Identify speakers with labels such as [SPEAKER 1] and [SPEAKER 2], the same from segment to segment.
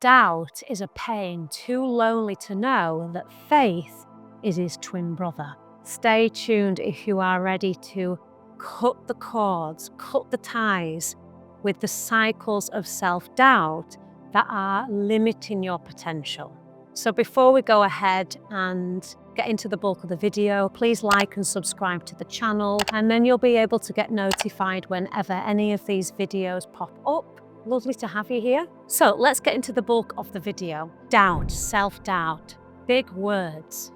[SPEAKER 1] Self-doubt is a pain too lonely to know that faith is his twin brother. Stay tuned if you are ready to cut the cords, cut the ties with the cycles of self-doubt that are limiting your potential. So before we go ahead and get into the bulk of the video, please like and subscribe to the channel, and then you'll be able to get notified whenever any of these videos pop up. Lovely to have you here. So let's get into the bulk of the video. Doubt, self-doubt, big words,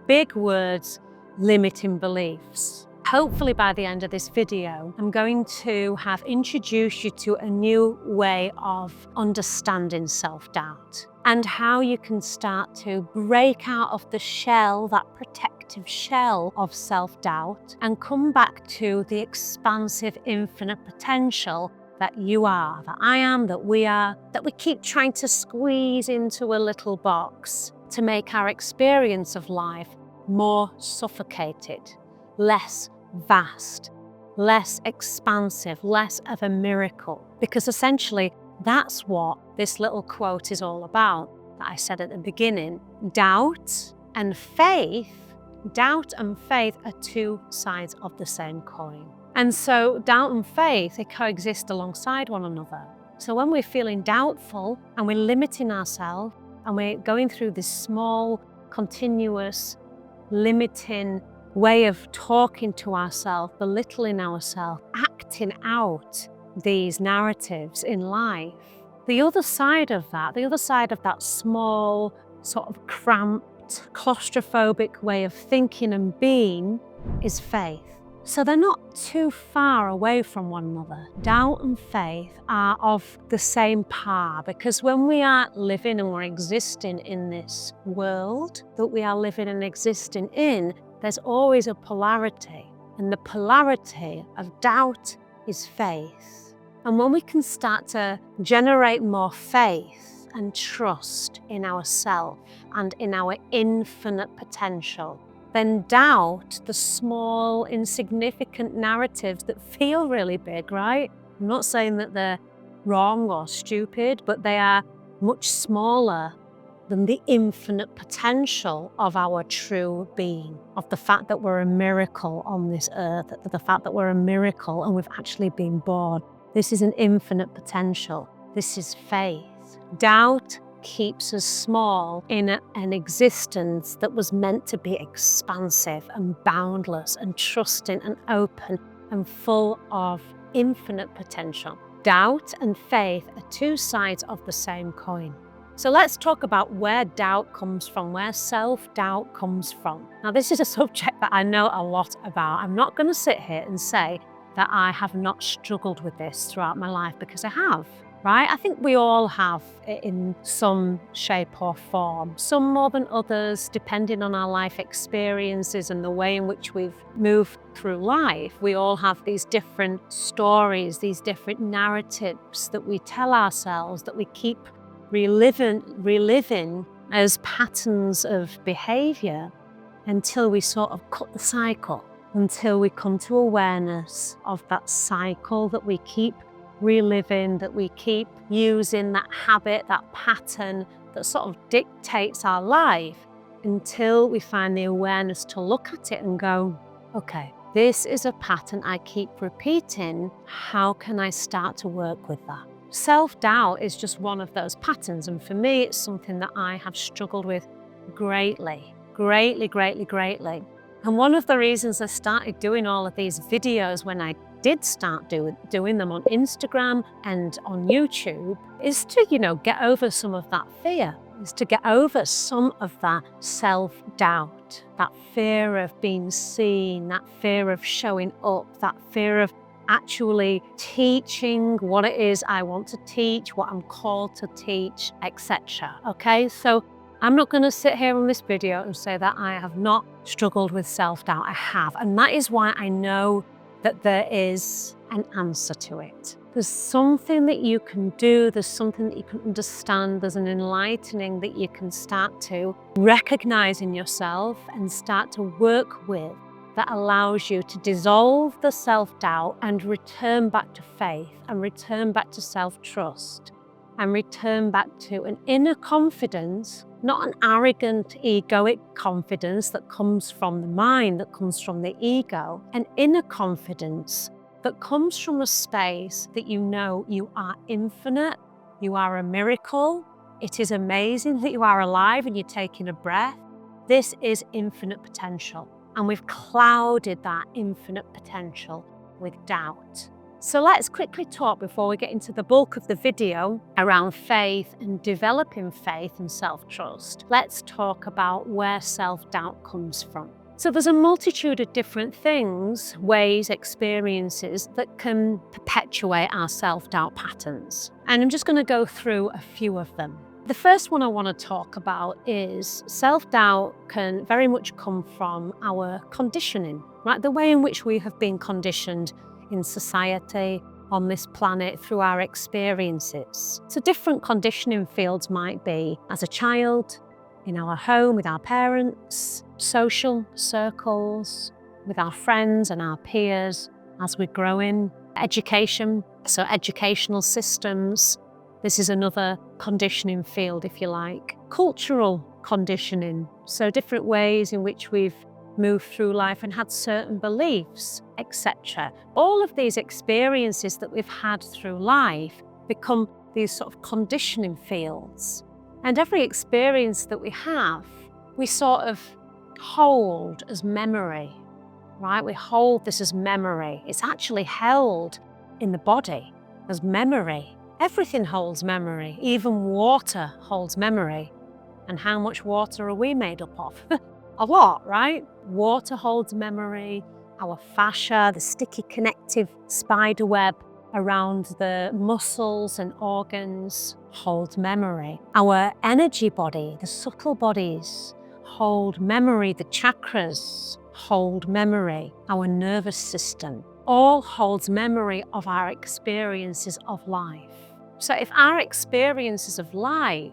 [SPEAKER 1] big words, limiting beliefs. Hopefully by the end of this video, I'm going to have introduced you to a new way of understanding self-doubt and how you can start to break out of the shell, that protective shell of self-doubt, and come back to the expansive, infinite potential that you are, that I am, that we are, that we keep trying to squeeze into a little box to make our experience of life more suffocated, less vast, less expansive, less of a miracle. Because essentially, that's what this little quote is all about that I said at the beginning. Doubt and faith are two sides of the same coin. And so doubt and faith, they coexist alongside one another. So when we're feeling doubtful and we're limiting ourselves and we're going through this small, continuous, limiting way of talking to ourselves, belittling ourselves, acting out these narratives in life, the other side of that small, sort of cramped, claustrophobic way of thinking and being is faith. So they're not too far away from one another. Doubt and faith are of the same par, because when we are living and we're existing in this world that we are living and existing in, there's always a polarity. And the polarity of doubt is faith. And when we can start to generate more faith and trust in ourselves and in our infinite potential, then doubt, the small, insignificant narratives that feel really big, right? I'm not saying that they're wrong or stupid, but they are much smaller than the infinite potential of our true being, of the fact that we're a miracle on this earth, the fact that we're a miracle and we've actually been born. This is an infinite potential. This is faith. Doubt keeps us small in an existence that was meant to be expansive and boundless and trusting and open and full of infinite potential. Doubt and faith are two sides of the same coin. So let's talk about where doubt comes from, where self-doubt comes from. Now, this is a subject that I know a lot about. I'm not going to sit here and say that I have not struggled with this throughout my life, because I have. Right? I think we all have it in some shape or form, some more than others, depending on our life experiences and the way in which we've moved through life. We all have these different stories, these different narratives that we tell ourselves, that we keep reliving as patterns of behavior until we sort of cut the cycle, until we come to awareness of that cycle that we keep reliving, that we keep using, that habit, that pattern that sort of dictates our life, until we find the awareness to look at it and go, okay, this is a pattern I keep repeating. How can I start to work with that? Self-doubt is just one of those patterns. And for me, it's something that I have struggled with greatly. And one of the reasons I started doing all of these videos when I did start doing them on Instagram and on YouTube is to, get over some of that fear, is to get over some of that self-doubt, that fear of being seen, that fear of showing up, that fear of actually teaching what it is I want to teach, what I'm called to teach, etc. Okay, so I'm not going to sit here on this video and say that I have not struggled with self-doubt. I have, and that is why I know that there is an answer to it. There's something that you can do, there's something that you can understand, there's an enlightening that you can start to recognize in yourself and start to work with, that allows you to dissolve the self-doubt and return back to faith and return back to self-trust and return back to an inner confidence, not an arrogant, egoic confidence that comes from the mind, that comes from the ego, an inner confidence that comes from a space that you know you are infinite, you are a miracle, it is amazing that you are alive and you're taking a breath. This is infinite potential, and we've clouded that infinite potential with doubt. So let's quickly talk, before we get into the bulk of the video, around faith and developing faith and self-trust. Let's talk about where self-doubt comes from. So there's a multitude of different things, ways, experiences that can perpetuate our self-doubt patterns. And I'm just going to go through a few of them. The first one I want to talk about is self-doubt can very much come from our conditioning, right? The way in which we have been conditioned in society, on this planet, through our experiences. So different conditioning fields might be as a child, in our home with our parents, social circles, with our friends and our peers as we're growing, education, so educational systems. This is another conditioning field, if you like. Cultural conditioning, so different ways in which we've moved through life and had certain beliefs, etc. All of these experiences that we've had through life become these sort of conditioning fields. And every experience that we have, we sort of hold as memory, right? We hold this as memory. It's actually held in the body as memory. Everything holds memory. Even water holds memory. And how much water are we made up of? A lot, right? Water holds memory. Our fascia, the sticky connective spider web around the muscles and organs, holds memory. Our energy body, the subtle bodies, hold memory. The chakras hold memory. Our nervous system all holds memory of our experiences of life. So if our experiences of life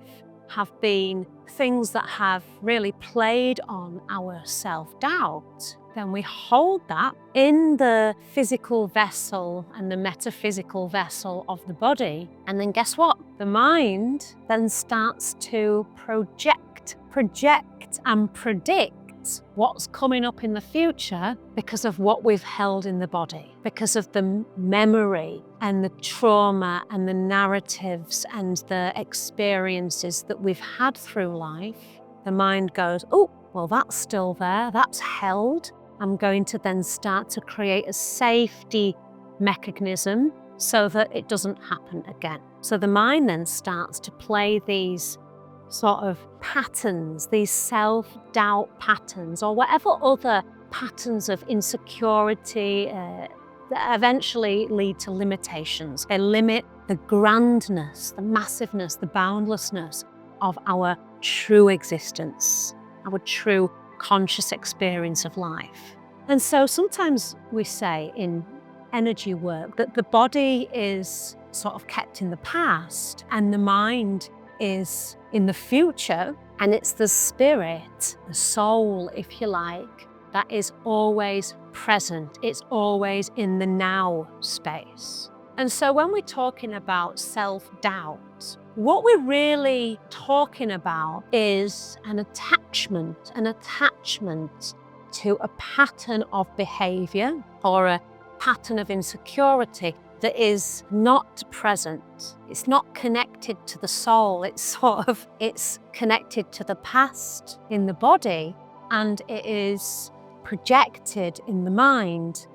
[SPEAKER 1] have been things that have really played on our self-doubt, then we hold that in the physical vessel and the metaphysical vessel of the body. And then guess what? The mind then starts to project and predict what's coming up in the future because of what we've held in the body, because of the memory and the trauma and the narratives and the experiences that we've had through life. The mind goes, oh, well, that's still there, that's held. I'm going to then start to create a safety mechanism so that it doesn't happen again. So the mind then starts to play these sort of patterns, these self-doubt patterns, or whatever other patterns of insecurity that eventually lead to limitations. They limit the grandness, the massiveness, the boundlessness of our true existence, our true conscious experience of life. And so sometimes we say in energy work that the body is sort of kept in the past and the mind is in the future, and it's the spirit, the soul, if you like, that is always present. It's always in the now space. And so when we're talking about self-doubt, what we're really talking about is an attachment to a pattern of behavior or a pattern of insecurity that is not present. It's not connected to the soul. It's connected to the past in the body, and it is projected in the mind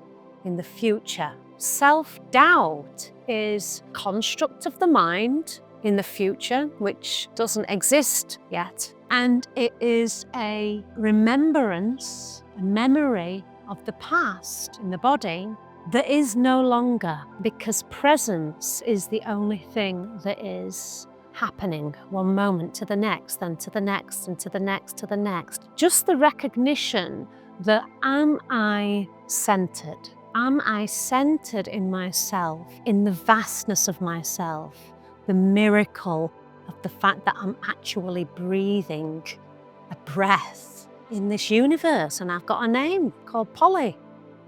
[SPEAKER 1] in the future. Self-doubt is a construct of the mind in the future, which doesn't exist yet. And it is a remembrance, a memory of the past in the body that is no longer, because presence is the only thing that is happening one moment to the next, then to the next, and to the next, to the next. Just the recognition that am I centered? Am I centered in myself, in the vastness of myself, the miracle of the fact that I'm actually breathing a breath in this universe, and I've got a name called Polly,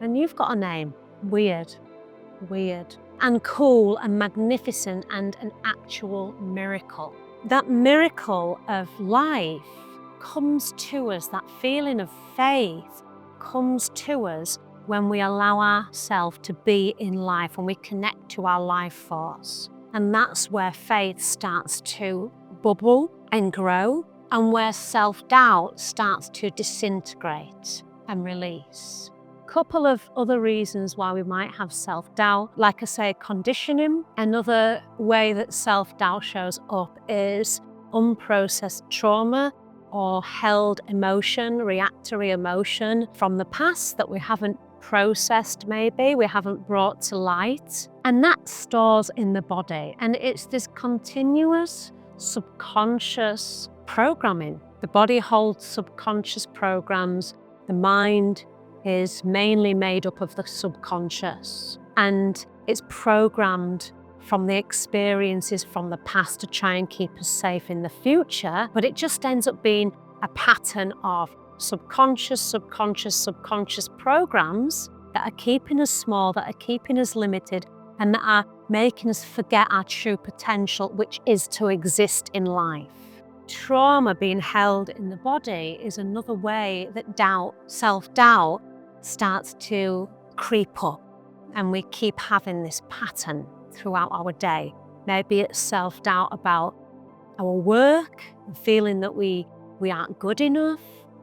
[SPEAKER 1] and you've got a name. Weird. and cool and magnificent and an actual miracle. That miracle of life comes to us, that feeling of faith comes to us when we allow ourselves to be in life, when we connect to our life force. And that's where faith starts to bubble and grow, and where self-doubt starts to disintegrate and release. Couple of other reasons why we might have self-doubt, like I say, conditioning. Another way that self-doubt shows up is unprocessed trauma or held emotion, reactory emotion from the past that we haven't processed, maybe we haven't brought to light, and that stores in the body. And it's this continuous subconscious programming. The body holds subconscious programs. The mind is mainly made up of the subconscious, and it's programmed from the experiences from the past to try and keep us safe in the future, but it just ends up being a pattern of subconscious programs that are keeping us small, that are keeping us limited, and that are making us forget our true potential, which is to exist in life. Trauma being held in the body is another way that doubt, self-doubt, starts to creep up, and we keep having this pattern throughout our day. Maybe it's self-doubt about our work, feeling that we aren't good enough.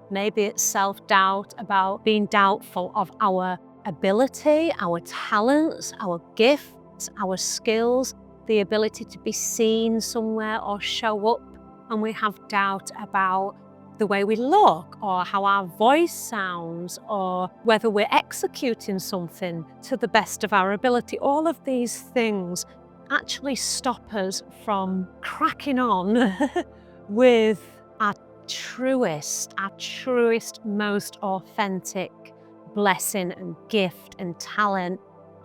[SPEAKER 1] Maybe it's self-doubt about being doubtful of our ability, our talents, our gifts, our skills, the ability to be seen somewhere or show up. And we have doubt about the way we look, or how our voice sounds, or whether we're executing something to the best of our ability. All of these things actually stop us from cracking on with our truest, most authentic blessing and gift and talent.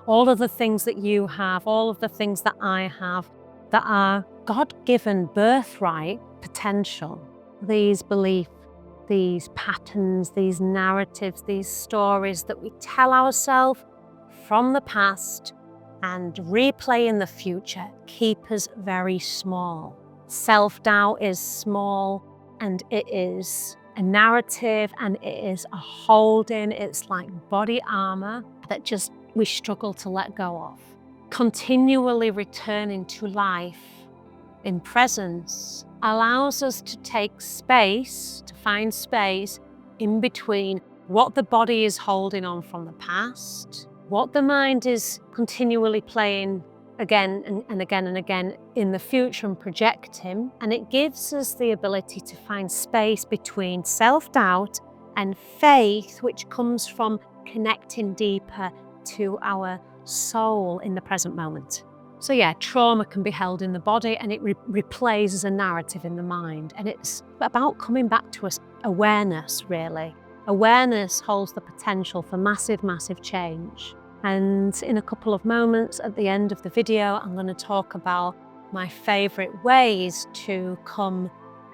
[SPEAKER 1] All of the things that you have, all of the things that I have, that are God-given birthright potential. These beliefs, these patterns, these narratives, these stories that we tell ourselves from the past and replay in the future keep us very small. Self-doubt is small, and it is a narrative, and it is a holding. It's like body armor that just we struggle to let go of. Continually returning to life in presence allows us to take space, to find space in between what the body is holding on from the past, what the mind is continually playing again and again and again in the future and projecting. And it gives us the ability to find space between self-doubt and faith, which comes from connecting deeper to our soul in the present moment. So yeah, trauma can be held in the body, and it replays as a narrative in the mind. And it's about coming back to awareness, really. Awareness holds the potential for massive, massive change. And in a couple of moments at the end of the video, I'm going to talk about my favorite ways to come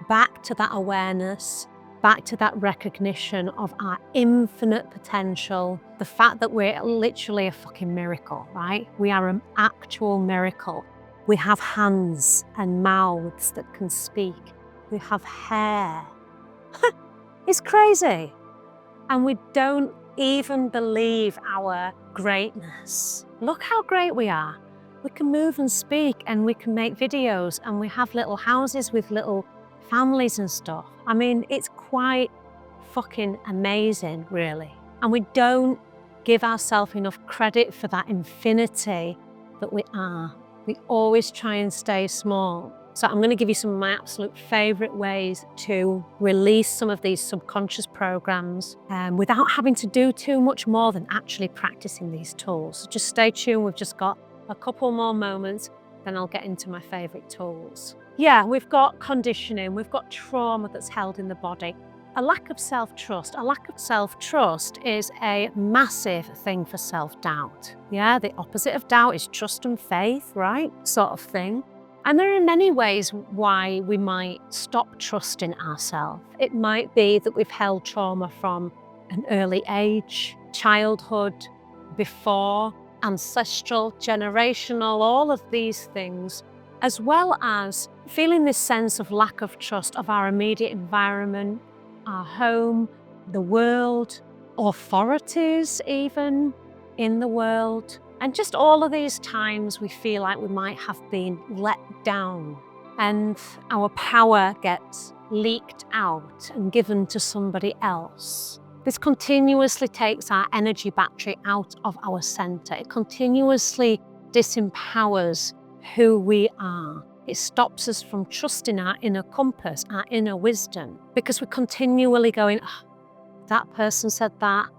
[SPEAKER 1] back to that awareness, back to that recognition of our infinite potential, the fact that we're literally a fucking miracle, right? We are an actual miracle. We have hands and mouths that can speak. We have hair. It's crazy. And we don't even believe our greatness. Look how great we are. We can move and speak, and we can make videos, and we have little houses with little families and stuff. I mean, it's quite fucking amazing, really. And we don't give ourselves enough credit for that infinity that we are. We always try and stay small. So I'm going to give you some of my absolute favorite ways to release some of these subconscious programs without having to do too much more than actually practicing these tools. So just stay tuned. We've just got a couple more moments, then I'll get into my favorite tools. Yeah, we've got conditioning, we've got trauma that's held in the body. A lack of self-trust. A lack of self-trust is a massive thing for self-doubt. Yeah, the opposite of doubt is trust and faith, right? Sort of thing. And there are many ways why we might stop trusting ourselves. It might be that we've held trauma from an early age, childhood, before ancestral, generational, all of these things, as well as feeling this sense of lack of trust of our immediate environment, our home, the world, authorities even in the world. And just all of these times we feel like we might have been let down and our power gets leaked out and given to somebody else. This continuously takes our energy battery out of our center. It continuously disempowers who we are. It stops us from trusting our inner compass, our inner wisdom, because we're continually going, oh, that person said that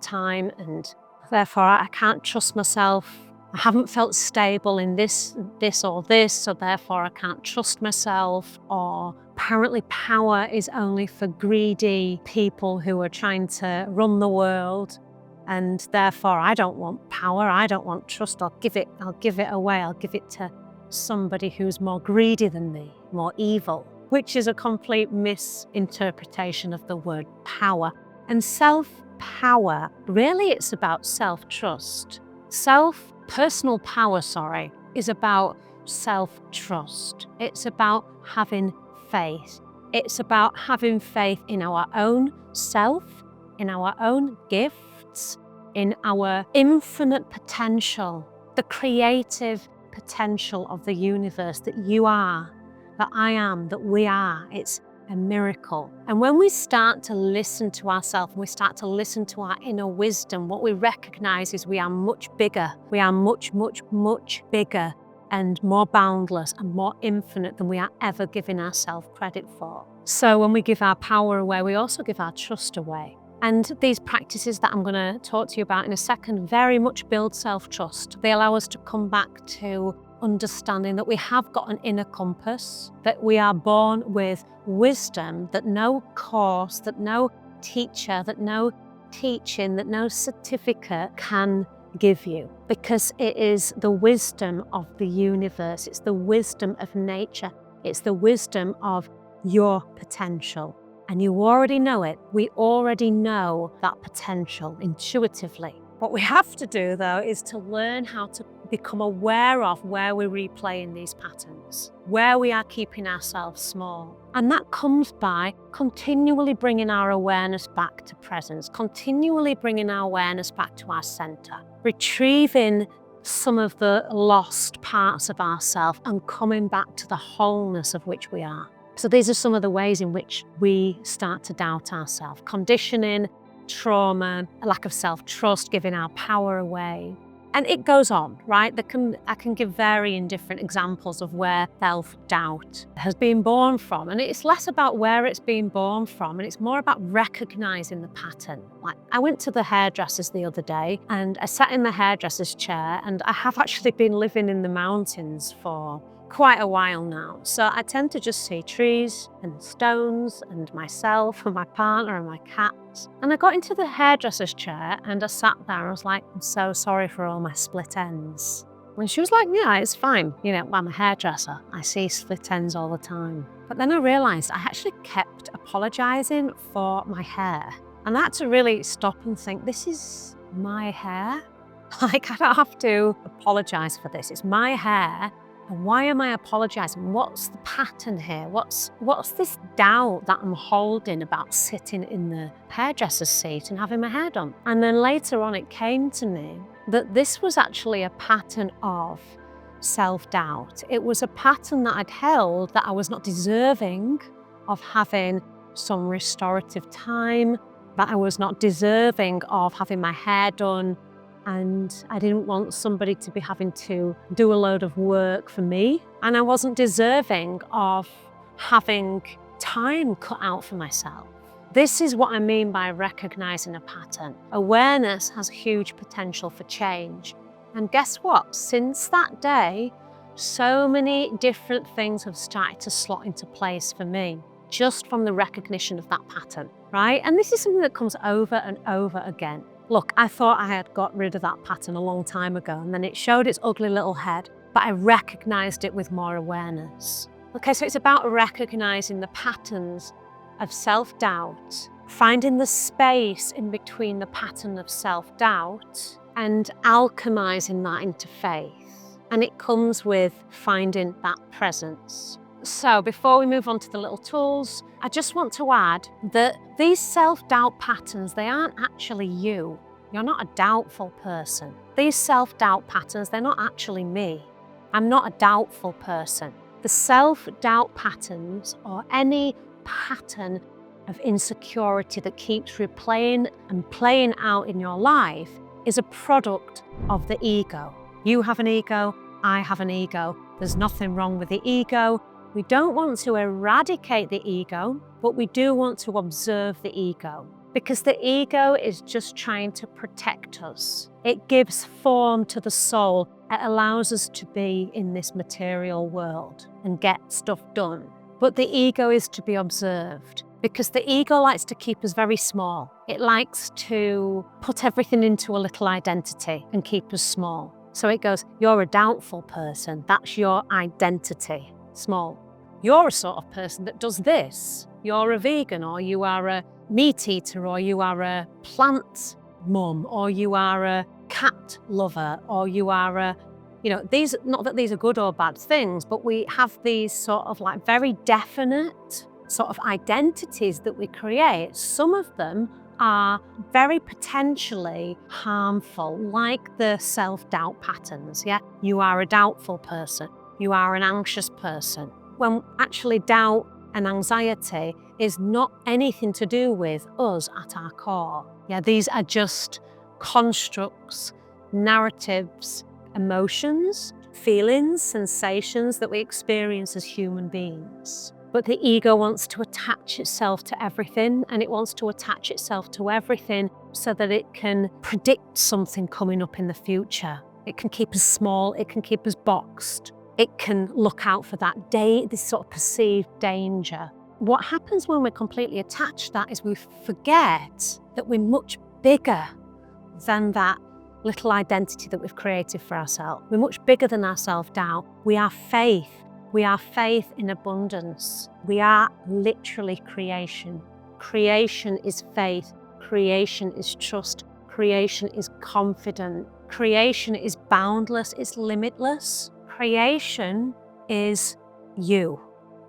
[SPEAKER 1] time, and therefore I can't trust myself. I haven't felt stable in this or this, so therefore I can't trust myself. Or apparently power is only for greedy people who are trying to run the world, and therefore I don't want power, I don't want trust, I'll give it away, I'll give it to somebody who's more greedy than me, more evil, which is a complete misinterpretation of the word power. And self-power, really it's about self-trust. Personal power, is about self-trust. It's about having faith. It's about having faith in our own self, in our own gifts, in our infinite potential, the creative potential of the universe that you are, that I am, that we are. It's a miracle. And when we start to listen to ourselves, we start to listen to our inner wisdom, what we recognize is we are much bigger. We are much, much, much bigger and more boundless and more infinite than we are ever giving ourselves credit for. So when we give our power away, we also give our trust away. And these practices that I'm going to talk to you about in a second very much build self-trust. They allow us to come back to understanding that we have got an inner compass, that we are born with wisdom that no course, that no teacher, that no teaching, that no certificate can give you, because it is the wisdom of the universe, it's the wisdom of nature, it's the wisdom of your potential. And you already know it. We already know that potential intuitively. What we have to do, though, is to learn how to become aware of where we're replaying these patterns, where we are keeping ourselves small. And that comes by continually bringing our awareness back to presence, continually bringing our awareness back to our center, retrieving some of the lost parts of ourselves and coming back to the wholeness of which we are. So these are some of the ways in which we start to doubt ourselves. Conditioning, trauma, a lack of self-trust, giving our power away. And it goes on, right? I can give varying different examples of where self-doubt has been born from. And it's less about where it's been born from, and it's more about recognizing the pattern. Like, I went to the hairdressers the other day, and I sat in the hairdresser's chair, and I have actually been living in the mountains for quite a while now. So I tend to just see trees and stones and myself and my partner and my cats. And I got into the hairdresser's chair and I sat there and I was like, I'm so sorry for all my split ends. And she was like, yeah, it's fine. You know, I'm a hairdresser. I see split ends all the time. But then I realized I actually kept apologizing for my hair. And I had to really stop and think, this is my hair. Like, I don't have to apologize for this. It's my hair. And why am I apologizing? What's the pattern here? What's this doubt that I'm holding about sitting in the hairdresser's seat and having my hair done? And then later on it came to me that this was actually a pattern of self-doubt. It was a pattern that I'd held that I was not deserving of having some restorative time, that I was not deserving of having my hair done, and I didn't want somebody to be having to do a load of work for me. And I wasn't deserving of having time cut out for myself. This is what I mean by recognizing a pattern. Awareness has huge potential for change. And guess what? Since that day, so many different things have started to slot into place for me, just from the recognition of that pattern, right? And this is something that comes over and over again. Look, I thought I had got rid of that pattern a long time ago, and then it showed its ugly little head, but I recognized it with more awareness. Okay, so it's about recognizing the patterns of self-doubt, finding the space in between the pattern of self-doubt and alchemizing that into faith. And it comes with finding that presence. So before we move on to the little tools, I just want to add that these self-doubt patterns, they aren't actually you. You're not a doubtful person. These self-doubt patterns, they're not actually me. I'm not a doubtful person. The self-doubt patterns, or any pattern of insecurity that keeps replaying and playing out in your life, is a product of the ego. You have an ego, I have an ego. There's nothing wrong with the ego. We don't want to eradicate the ego, but we do want to observe the ego, because the ego is just trying to protect us. It gives form to the soul. It allows us to be in this material world and get stuff done. But the ego is to be observed, because the ego likes to keep us very small. It likes to put everything into a little identity and keep us small. So it goes, you're a doubtful person. That's your identity, small. You're a sort of person that does this. You're a vegan, or you are a meat eater, or you are a plant mum, or you are a cat lover, or you are a, these, not that these are good or bad things, but we have these sort of like very definite sort of identities that we create. Some of them are very potentially harmful, like the self-doubt patterns, yeah? You are a doubtful person. You are an anxious person. When actually doubt and anxiety is not anything to do with us at our core. Yeah, these are just constructs, narratives, emotions, feelings, sensations that we experience as human beings. But the ego wants to attach itself to everything, and it wants to attach itself to everything so that it can predict something coming up in the future. It can keep us small, it can keep us boxed. It can look out for that this sort of perceived danger. What happens when we're completely attached to that is we forget that we're much bigger than that little identity that we've created for ourselves. We're much bigger than our self-doubt. We are faith. We are faith in abundance. We are literally creation. Creation is faith. Creation is trust. Creation is confident. Creation is boundless. It's limitless. Creation is you.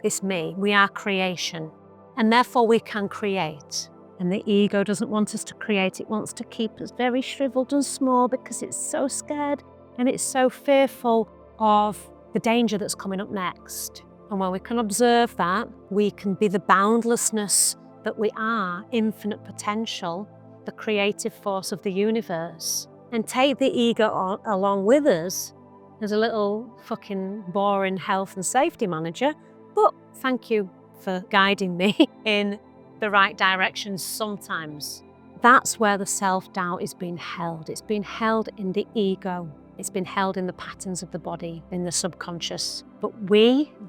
[SPEAKER 1] It's me. We are creation. And therefore we can create. And the ego doesn't want us to create. It wants to keep us very shriveled and small because it's so scared and it's so fearful of the danger that's coming up next. And when we can observe that, we can be the boundlessness that we are, infinite potential, the creative force of the universe, and take the ego along with us as a little fucking boring health and safety manager. But thank you for guiding me in the right direction sometimes. That's where the self-doubt is being held. It's being held in the ego. It's been held in the patterns of the body, in the subconscious. But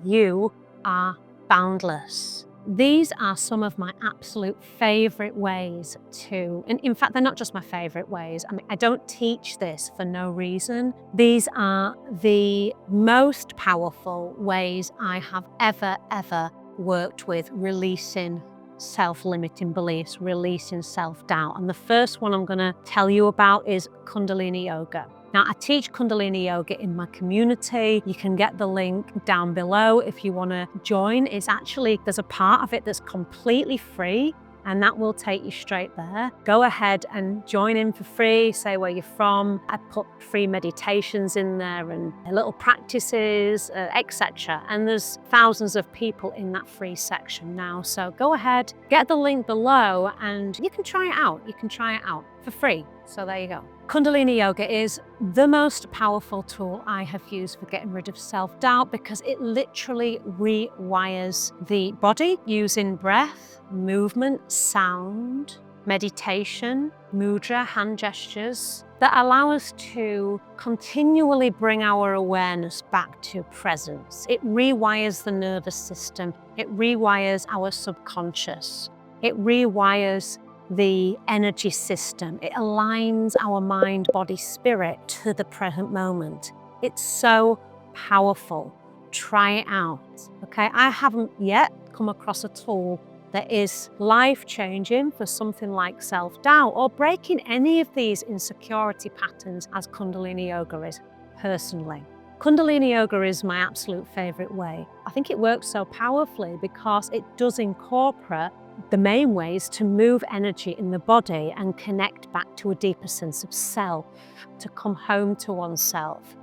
[SPEAKER 1] you are boundless. These are some of my absolute favorite ways to, and in fact, they're not just my favorite ways. I mean, I don't teach this for no reason. These are the most powerful ways I have ever worked with releasing self-limiting beliefs, releasing self-doubt. And the first one I'm going to tell you about is Kundalini Yoga. Now, I teach Kundalini Yoga in my community. You can get the link down below if you want to join. There's a part of it that's completely free, and that will take you straight there. Go ahead and join in for free, say where you're from. I put free meditations in there and little practices, etc. And there's thousands of people in that free section now. So go ahead, get the link below, and you can try it out. You can try it out for free. So there you go. Kundalini Yoga is the most powerful tool I have used for getting rid of self-doubt, because it literally rewires the body using breath, movement, sound, meditation, mudra, hand gestures that allow us to continually bring our awareness back to presence. It rewires the nervous system. It rewires our subconscious. It rewires the energy system. It aligns our mind, body, spirit to the present moment. It's so powerful. Try it out, okay? I haven't yet come across a tool that is life-changing for something like self-doubt or breaking any of these insecurity patterns as Kundalini Yoga is, personally. Kundalini Yoga is my absolute favourite way. I think it works so powerfully because it does incorporate the main ways to move energy in the body and connect back to a deeper sense of self, to come home to oneself.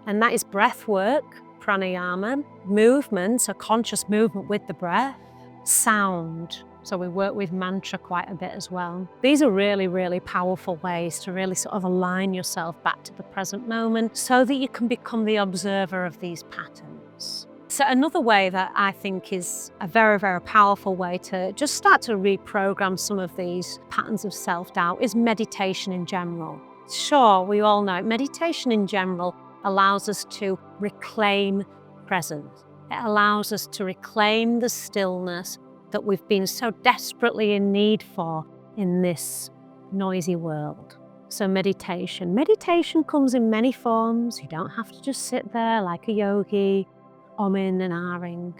[SPEAKER 1] And that is breath work, pranayama, movement, so conscious movement with the breath, sound. So we work with mantra quite a bit as well. These are really, really powerful ways to really sort of align yourself back to the present moment so that you can become the observer of these patterns. So another way that I think is a very, very powerful way to just start to reprogram some of these patterns of self-doubt is meditation in general. Sure, we all know meditation in general allows us to reclaim presence. It allows us to reclaim the stillness that we've been so desperately in need for in this noisy world. So meditation. Meditation comes in many forms. You don't have to just sit there like a yogi, umming and ahhing.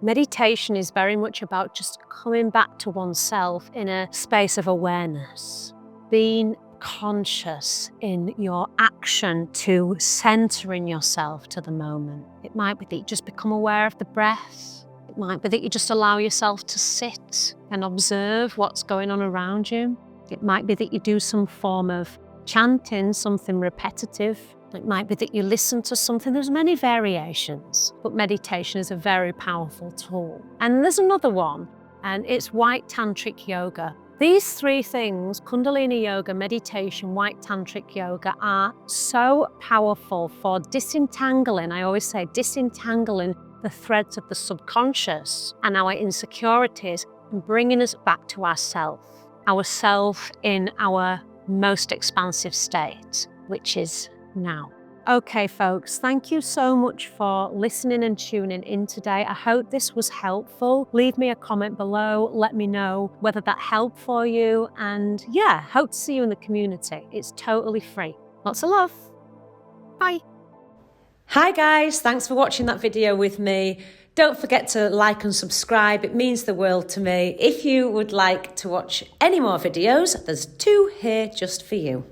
[SPEAKER 1] Meditation is very much about just coming back to oneself in a space of awareness, being conscious in your action to centering yourself to the moment. It might be that you just become aware of the breath. It might be that you just allow yourself to sit and observe what's going on around you. It might be that you do some form of chanting, something repetitive. It might be that you listen to something. There's many variations, but meditation is a very powerful tool. And there's another one, and it's white tantric yoga. These three things, Kundalini Yoga, meditation, white tantric yoga, are so powerful for disentangling, I always say, disentangling the threads of the subconscious and our insecurities and bringing us back to ourself in our most expansive state, which is now. Okay, folks, thank you so much for listening and tuning in today. I hope this was helpful. Leave me a comment below. Let me know whether that helped for you. And yeah, hope to see you in the community. It's totally free. Lots of love. Bye.
[SPEAKER 2] Hi guys, thanks for watching that video with me. Don't forget to like and subscribe. It means the world to me. If you would like to watch any more videos, there's 2 here just for you.